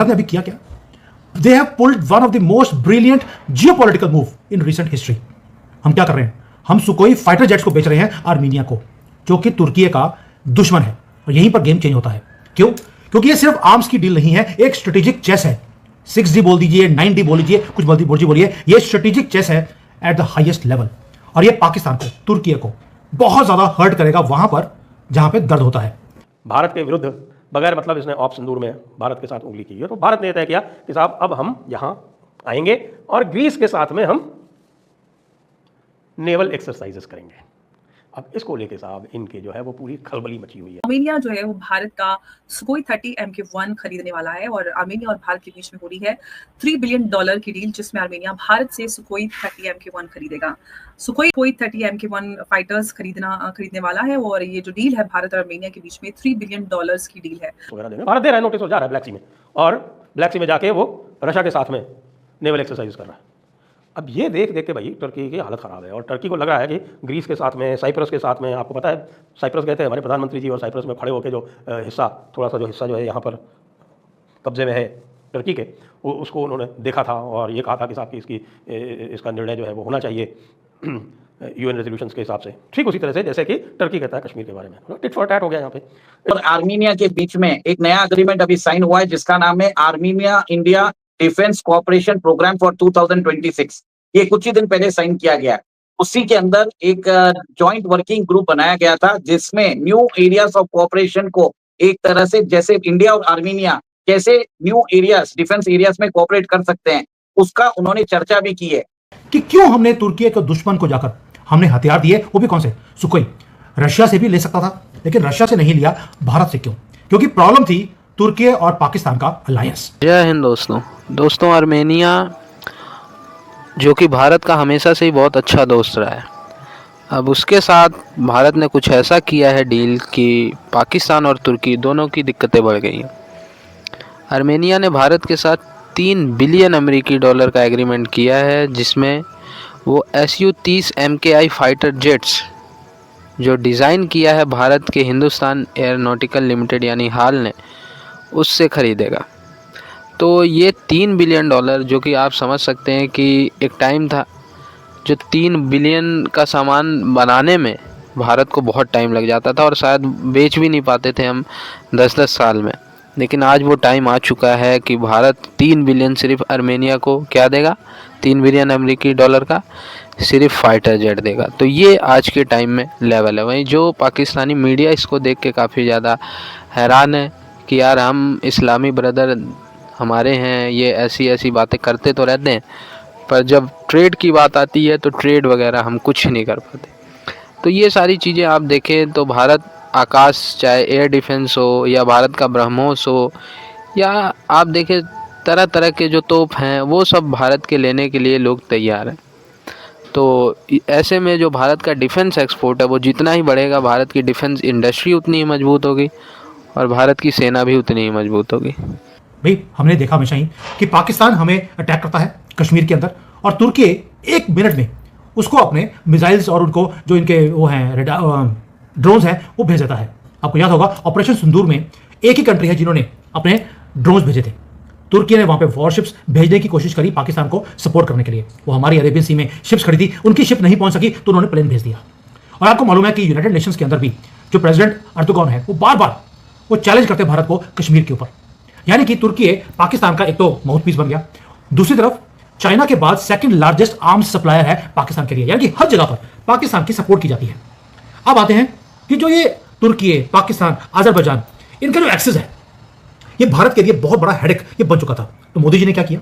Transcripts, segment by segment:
ने अभी किया क्या? They have pulled one of the most brilliant geopolitical move in recent history. हम क्या कर रहे हैं? हम सुकोई फाइटर जेट्स को बेच रहे हैं आर्मीनिया को, जो कि तुर्की का दुश्मन है। और यहीं पर गेम चेंज होता है। क्यों? क्योंकि ये सिर्फ आर्म्स की डील नहीं है, एक स्ट्रेटेजिक चेस है। 6D बोल दीजिए, 9D बोल लीजिए, कुछ मर्जी बोलिए, ये स्ट्रेटेजिक चेस है एट द हाईएस्ट लेवल। और ये पाकिस्तान को, तुर्की को बहुत ज्यादा हर्ट करेगा वहां पर जहां पे दर्द होता है। भारत के विरुद्ध बगैर मतलब इसने ऑप सिंदूर में भारत के साथ उंगली की है, तो भारत ने तय किया कि साहब अब हम यहाँ आएंगे और ग्रीस के साथ में हम नेवल एक्सरसाइजेस करेंगे। अब इसको लेके साहब इनके जो है वो पूरी खलबली मची हुई है। आर्मेनिया जो है वो भारत का सुकोई 30 MK1 खरीदने वाला है और आर्मेनिया और भारत के बीच में हो रही है $3 बिलियन की डील, जिसमें आर्मेनिया भारत से सुकोई 30 MK1 खरीदेगा। सुकोई 30 MK1 फाइटर्स खरीदने वाला है और ये जो डील है भारत और आर्मेनिया के बीच में $3 बिलियन की डील है। भारत दे रहा है नोटिस, हो जा रहा है ब्लैक सी में, और ब्लैक सी में जाके वो रशिया के साथ में नेवल एक्सरसाइज कर रहा है। अब ये देख के भाई टर्की की हालत ख़राब है और टर्की को लग रहा है कि ग्रीस के साथ में, साइप्रस के साथ में, आपको पता है साइप्रस गए थे हमारे प्रधानमंत्री जी और साइप्रस में खड़े होकर जो हिस्सा थोड़ा सा जो है यहाँ पर कब्जे में है टर्की के, वो उसको उन्होंने देखा था और ये कहा था कि साहब कि इसका निर्णय जो है वो होना चाहिए UN रेजोल्यूशंस के हिसाब से, ठीक उसी तरह से जैसे कि टर्की कहता है कश्मीर के बारे में। टिट फॉर टैट हो गया यहाँ पे। और आर्मीनिया के बीच में एक नया एग्रीमेंट अभी साइन हुआ है जिसका नाम है Armenia India defence cooperation programme for 2026। ये कुछ ही दिन पहले साइन किया गया है। उसी के अंदर एक जॉइंट वर्किंग ग्रुप बनाया गया था जिसमें न्यू एरियाज ऑफ कोऑपरेशन को एक तरह से, जैसे इंडिया और आर्मीनिया कैसे न्यू एरियाज, डिफेंस एरियाज में कोऑपरेट कर सकते हैं, उसका उन्होंने चर्चा भी की है। कि क्यों हमने तुर्की के दुश्मन को जाकर हमने हथियार दिए, वो भी कौन से? सुकोई। रशिया से भी ले सकता था, लेकिन रशिया से नहीं लिया, भारत से क्यों? क्योंकि प्रॉब्लम थी तुर्की और पाकिस्तान का अलायंस। जय हिंद दोस्तों, आर्मेनिया जो कि भारत का हमेशा से ही बहुत अच्छा दोस्त रहा है, अब उसके साथ भारत ने कुछ ऐसा किया है डील कि पाकिस्तान और तुर्की दोनों की दिक्कतें बढ़ गई हैं। आर्मेनिया ने भारत के साथ $3 बिलियन अमेरिकी डॉलर का एग्रीमेंट किया है, जिसमें वो Su-30 MKI फाइटर जेट्स जो डिज़ाइन किया है भारत के हिंदुस्तान एयरोनॉटिकल लिमिटेड यानी हाल ने, उससे ख़रीदेगा। तो ये $3 बिलियन, जो कि आप समझ सकते हैं कि एक टाइम था जो 3 बिलियन का सामान बनाने में भारत को बहुत टाइम लग जाता था और शायद बेच भी नहीं पाते थे हम 10-10 साल में। लेकिन आज वो टाइम आ चुका है कि भारत 3 बिलियन सिर्फ आर्मेनिया को क्या देगा, $3 बिलियन अमेरिकी डॉलर का सिर्फ फाइटर जेट देगा। तो ये आज के टाइम में लेवल है। वहीं जो पाकिस्तानी मीडिया इसको देख के काफ़ी ज़्यादा हैरान है कि यार हम इस्लामी ब्रदर हमारे हैं, ये ऐसी बातें करते तो रहते हैं, पर जब ट्रेड की बात आती है तो ट्रेड वगैरह हम कुछ नहीं कर पाते। तो ये सारी चीज़ें आप देखें तो भारत आकाश, चाहे एयर डिफेंस हो या भारत का ब्रह्मोस हो, या आप देखें तरह तरह के जो तोप हैं, वो सब भारत के लेने के लिए लोग तैयार हैं। तो ऐसे में जो भारत का डिफेंस एक्सपोर्ट है वो जितना ही बढ़ेगा, भारत की डिफेंस इंडस्ट्री उतनी ही मजबूत होगी और भारत की सेना भी उतनी ही मजबूत होगी। भाई हमने देखा हमेशा ही कि पाकिस्तान हमें अटैक करता है कश्मीर के अंदर, और तुर्की 1 मिनट में उसको अपने मिसाइल्स और उनको जो इनके वो हैं ड्रोन्स हैं वो भेज देता है। आपको याद होगा ऑपरेशन सिंदूर में एक ही कंट्री है जिन्होंने अपने ड्रोन्स भेजे थे। तुर्की ने वहां पे वॉरशिप्स भेजने की कोशिश करी पाकिस्तान को सपोर्ट करने के लिए। वो हमारी अरेबियन सी में शिप्स खड़ी थी, उनकी शिप नहीं पहुंच सकी तो उन्होंने प्लेन भेज दिया। और आपको मालूम है कि यूनाइटेड नेशंस के अंदर भी जो प्रेसिडेंट अर्दोगान है वो बार बार वो चैलेंज करते भारत को कश्मीर के ऊपर। यानी कि तुर्की पाकिस्तान का एक तो माउथ पीस बन गया, दूसरी तरफ चाइना के बाद सेकंड लार्जेस्ट आर्म्स सप्लायर है पाकिस्तान के लिए। यानी कि हर जगह पर पाकिस्तान की सपोर्ट की जाती है। अब आते हैं कि जो ये तुर्की, पाकिस्तान, अजरबैजान, इनका जो एक्सेस है ये भारत के लिए बहुत बड़ा हेडेक ये बन चुका था। तो मोदी जी ने क्या किया?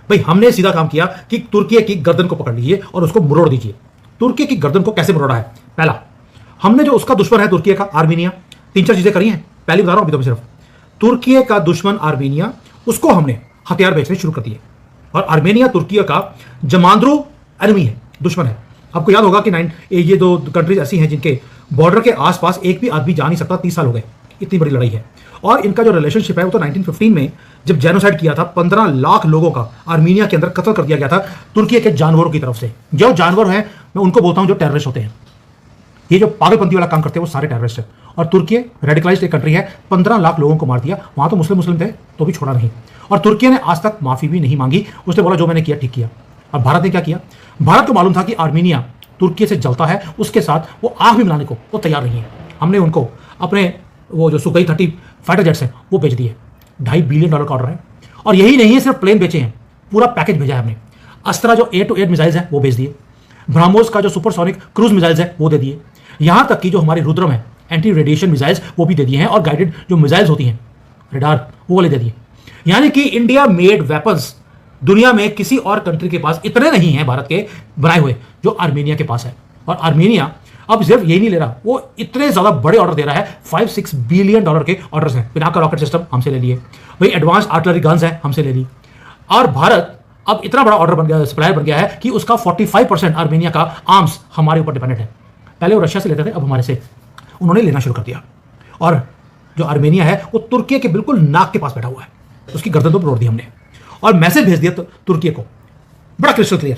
भाई हमने सीधा काम किया कि तुर्की की गर्दन को पकड़ लीजिए और उसको मरोड़ दीजिए। तुर्की की गर्दन को कैसे मरोड़ा है? पहला, हमने जो उसका दुश्मन है तुर्की का आर्मीनिया, 3-4 चीजें करी हैं। पहली बता रहा हूं अभी तो सिर्फ तुर्की का दुश्मन आर्मीनिया, उसको हमने हथियार बेचने शुरू कर दिए। और आर्मेनिया तुर्की का जमांद्रो एनिमी है, दुश्मन है। आपको याद होगा कि ये 2 कंट्रीज ऐसी हैं जिनके बॉर्डर के आसपास एक भी आदमी जा नहीं सकता। 30 साल हो गए, इतनी बड़ी लड़ाई है। और इनका जो रिलेशनशिप है वो तो 1915 में जब जेनोसाइड किया था, 15 लाख लोगों का आर्मीनिया के अंदर कत्ल कर दिया गया था तुर्की के जानवरों की तरफ से। जो जानवर हैं मैं उनको बोलता हूं जो टेररिस्ट होते हैं, ये जो पागलपंथी वाला काम करते हैं वो सारे टेररिस्ट हैं। और तुर्की रेडिकलाइज्ड एक कंट्री है, 15 लाख लोगों को मार दिया। वहां तो मुस्लिम थे तो भी छोड़ा नहीं। और तुर्की ने आज तक माफ़ी भी नहीं मांगी। उसने बोला जो मैंने किया ठीक किया। और भारत ने क्या किया? भारत को मालूम था कि आर्मीनिया तुर्की से जलता है, उसके साथ वो आग भी मिलाने को वो तैयार नहीं है। हमने उनको अपने वो जो सुखोई 30 फाइटर जेट्स हैं वो बेच दिए। $2.5 बिलियन का ऑर्डर है। और यही नहीं है, सिर्फ प्लेन बेचे हैं, पूरा पैकेज भेजा है हमने। अस्त्रा जो एयर टू एयर मिसाइल्स हैं वो भेज दिए। ब्रह्मोस का जो सुपरसोनिक क्रूज मिसाइल्स है वो दे दिए। यहाँ तक कि जो हमारी रुद्रम है एंटी रेडिएशन मिसाइल्स वो भी दे दिए हैं, और गाइडेड जो मिसाइल्स होती हैं रेडार वो वाले दे दिए। यानी कि इंडिया मेड वेपन्स दुनिया में किसी और कंट्री के पास इतने नहीं हैं भारत के बनाए हुए जो आर्मेनिया के पास है। और आर्मेनिया अब सिर्फ यही नहीं ले रहा, वो इतने ज़्यादा बड़े ऑर्डर दे रहा है। $5-6 बिलियन के ऑर्डर्स हैं। पिनाका रॉकेट सिस्टम हमसे ले लिए, वही एडवांस आर्टिलरी गन्स हैं हमसे ले ली। और भारत अब इतना बड़ा ऑर्डर बन गया, सप्लायर बन गया है कि उसका 45% आर्मेनिया का आर्म्स हमारे ऊपर डिपेंडेंट है। पहले वो रशिया से लेते थे, अब हमारे से उन्होंने लेना शुरू कर दिया। और जो आर्मेनिया है वो तुर्की के बिल्कुल नाक के पास बैठा हुआ है, उसकी गर्दन तो तोड़ दी हमने। और मैसेज भेज दिया तुर्की को बड़ा क्रिस्टल क्लियर,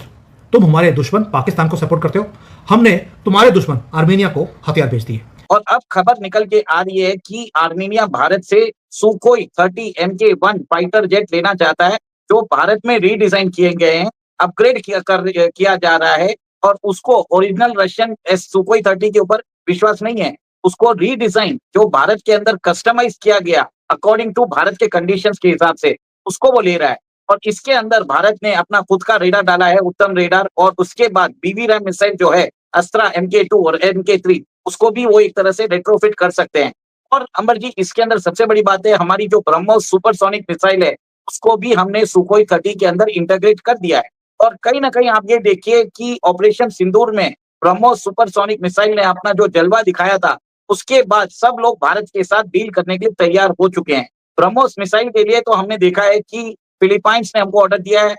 तुम हमारे दुश्मन पाकिस्तान को सपोर्ट करते हो, हमने तुम्हारे दुश्मन आर्मेनिया को हथियार भेज दिए। और अब खबर निकल के आ रही है कि आर्मेनिया भारत से सुखोई 30 MK1 फाइटर जेट लेना चाहता है, जो भारत में रीडिजाइन किए गए हैं, अपग्रेड किया जा रहा है। और उसको ओरिजिनल रशियन सुखोई 30 के ऊपर विश्वास नहीं है, उसको रीडिजाइन जो भारत के अंदर कस्टमाइज किया गया अकॉर्डिंग टू भारत के कंडीशंस के हिसाब से, उसको वो ले रहा है। और इसके अंदर भारत ने अपना खुद का रेडार डाला है, उत्तम रेडार, और उसके बाद BB-RAM मिसाइल जो है अस्त्रा MK2 और MK3 उसको भी वो एक तरह से रेट्रोफिट कर सकते हैं। और अमर जी, इसके अंदर सबसे बड़ी बात है, हमारी जो ब्रह्मोस सुपरसोनिक मिसाइल है उसको भी हमने सुखोई 30 के अंदर इंटीग्रेट कर दिया है। और कहीं ना कहीं आप ये देखिए कि ऑपरेशन सिंदूर में ब्रह्मोस सुपरसोनिक मिसाइल ने अपना जो जलवा दिखाया था, उसके बाद सब लोग भारत के साथ डील करने के लिए तैयार हो चुके हैं। ब्रह्मोस मिसाइल के लिए तो हमने देखा है कि फिलीपाइंस ने हमको ऑर्डर दिया है,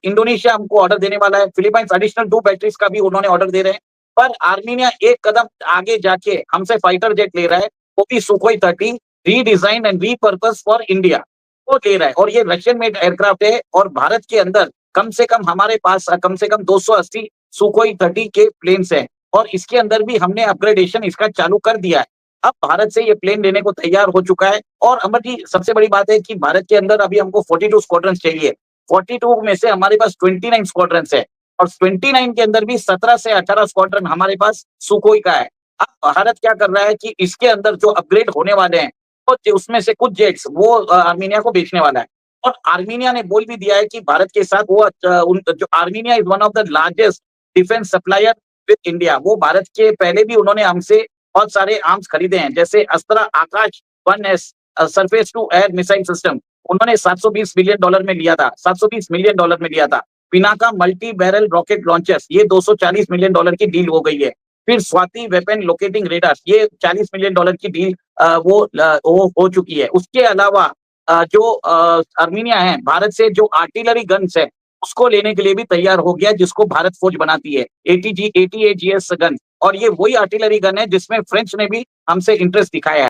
इंडोनेशिया हमको ऑर्डर देने वाला है, फिलीपाइंस एडिशनल 2 बैटरीज का भी उन्होंने ऑर्डर दे रहे हैं। पर आर्मेनिया एक कदम आगे जाके हमसे फाइटर जेट ले रहा है, वो भी Sukhoi 30 redesign and repurpose for India वो ले रहा है। और ये रशियन मेड एयरक्राफ्ट है। और भारत के अंदर कम से कम हमारे पास कम से कम 280 सुखोई 30 के प्लेन्स हैं, और इसके अंदर भी हमने अपग्रेडेशन इसका चालू कर दिया है। अब भारत से ये प्लेन लेने को तैयार हो चुका है। और अमर जी, सबसे बड़ी बात है कि भारत के अंदर अभी हमको 42 स्क्वाड्रंस चाहिए। 42 में से हमारे पास 29 स्क्वाड्रंस है, और 29 के अंदर भी 17 से 18 स्क्वाड्रन हमारे पास सुखोई का है। अब भारत क्या कर रहा है कि इसके अंदर जो अपग्रेड होने वाले हैं तो उसमें से कुछ जेट्स वो आर्मेनिया को बेचने वाला है। और आर्मेनिया ने बोल भी दिया है कि भारत के साथ वो जो Armenia is one of the largest defence supplier with India. वो भारत के पहले भी उन्होंने हमसे बहुत सारे आर्म्स खरीदे हैं, जैसे Astra Akash 1S surface to air missile system उन्होंने $720 बिलियन में लिया था, $720 मिलियन में लिया था। Pinaka multi barrel rocket launchers ये $240 मिलियन की डील हो गई है। फिर स्वाति वेपन लोकेटिंग रेडार ये $40 मिलियन की डील वो हो चुकी है। उसके अलावा जो आर्मेनिया है भारत से जो आर्टिलरी गन्स है उसको लेने के लिए भी तैयार हो गया, जिसको भारत फौज बनाती है, ATAGS गन। और ये वही आर्टिलरी गन है जिसमें फ्रेंच ने भी हमसे इंटरेस्ट दिखाया है।